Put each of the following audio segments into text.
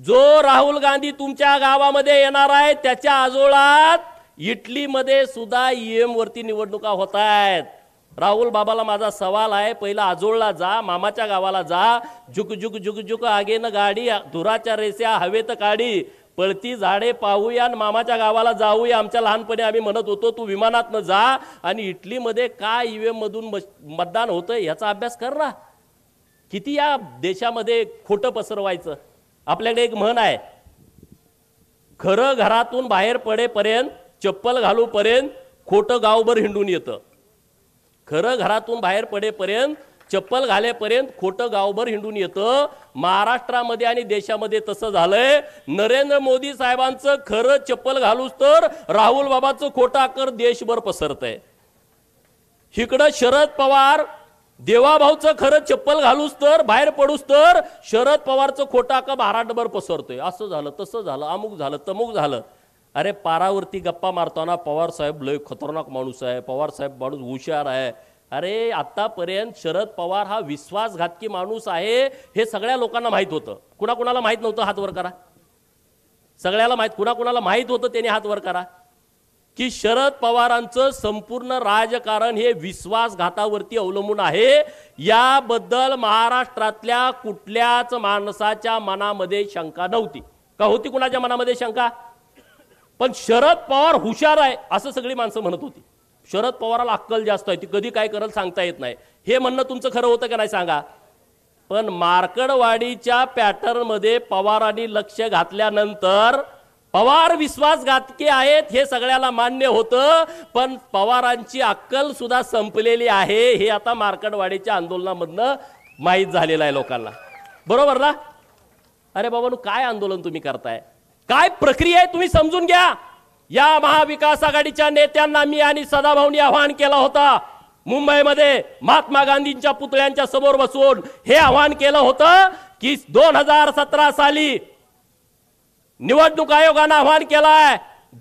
जो राहुल गांधी तुमच्या गावामध्ये येणार आहे त्याच्या आजोळात इटलीमध्ये सुद्धा ईएम वरती निवडणुका होत आहेत। राहुल बाबाला माझा सवाल आहे, पहिला आजोळला जा, मामाच्या गावाला जा, जुक जुक जुक जुक आगेन गाडी धुराच्या रेस्या हवेत काढी, पळती झाडे पाहूया आणि मामाच्या गावाला जाऊया। आमच्या लहानपणी आम्ही म्हणत होतो तू विमानातनं जा आणि इटलीमध्ये काय ईव्हीएम मधून मतदान होतं याचा अभ्यास कर ना। किती या देशामध्ये खोटं पसरवायचं। आपल्याकडे एक म्हण आहे, खरं घरातून बाहेर पडेपर्यंत चप्पल घालूपर्यंत खोटं गावभर हिंडून येतं। खरं घरातून बाहेर पडेपर्यंत चप्पल घालेपर्यंत खोटं गावभर हिंडून येतं। महाराष्ट्रामध्ये आणि देशामध्ये तसं झालंय। नरेंद्र मोदी साहेबांचं खरं चप्पल घालूस तर राहुल बाबाचं खोटं अकर देशभर पसरतंय। इकडं शरद पवार देवाभाऊचं खरं चप्पल घालूस तर बाहेर पडूस तर शरद पवारचं खोटा का महाराष्ट्रभर पसरतोय। असं झालं तसं झालं अमुक झालं तमुक झालं। अरे पारावरती गप्पा मारताना पवार साहेब लय खतरनाक माणूस आहे, पवार साहेब माणूस हुशार आहे। अरे आतापर्यंत शरद पवार हा विश्वासघातकी माणूस आहे हे सगळ्या लोकांना माहित होतं। कुणाकुणाला माहित नव्हतं हात वर करा। सगळ्याला माहित, कुणाकुणाला माहित होतं त्यांनी हात वर करा की शरद पवारांचं संपूर्ण राजकारण हे विश्वासघातावरती अवलंबून आहे। याबद्दल महाराष्ट्रातल्या कुठल्याच माणसाच्या मनामध्ये शंका नव्हती। का होती कुणाच्या मनामध्ये शंका? पण शरद पवार हुशार आहे असं सगळी माणसं म्हणत होती। शरद पवाराला अक्कल जास्त आहे, ती कधी काय करेल सांगता येत नाही, हे म्हणणं तुमचं खरं होतं का नाही सांगा। पण मार्कडवाडीच्या पॅटर्न मध्ये पवारांनी लक्ष घातल्यानंतर पवार विश्वासघातकी आहेत हे सगळ्याला मान्य होतं, पण पवारांची अक्कल सुद्धा संपलेली आहे हे आता मार्कडवाडीच्या आंदोलनामधनं माहीत झालेलं आहे लोकांना। बरोबर ना? अरे बाबांनो, काय आंदोलन तुम्ही करताय, काय प्रक्रिया आहे तुम्ही समजून घ्या। या महाविकास आघाडीच्या नेत्यांना मी आणि सदाभाऊंनी आवाहन केलं होतं मुंबईमध्ये महात्मा गांधींच्या पुतळ्यांच्या समोर बसून हे आवाहन केलं होतं की 2017 साली निवडणूक आयोगानं आवाहन केलाय,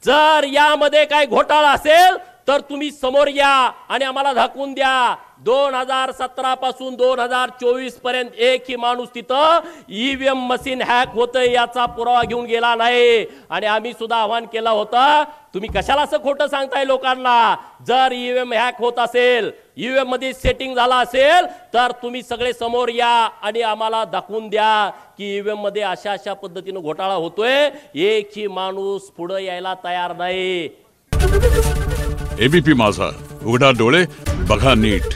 जर यामध्ये काही घोटाळा असेल तर तुम्ही समोर या आणि आम्हाला दाखवून द्या। 2017 पासून 2024 पर्यंत एकही माणूस तिथं ईव्हीएम मशीन हॅक होतंय याचा पुरावा घेऊन गेला नाही। आणि आम्ही सुद्धा आवाहन केलं होतं, तुम्ही कशाला असं खोटं सांगताय लोकांना? जर ईव्हीएम हॅक होत असेल, ईव्हीएम मध्ये सेटिंग झाला असेल तर तुम्ही सगळे समोर या आणि आम्हाला दाखवून द्या की ईव्हीएम मध्ये अशा अशा पद्धतीने घोटाळा होतोय। एकही माणूस पुढे यायला तयार नाही। एबीपी माझा, उघडा डोळे बघा नीट।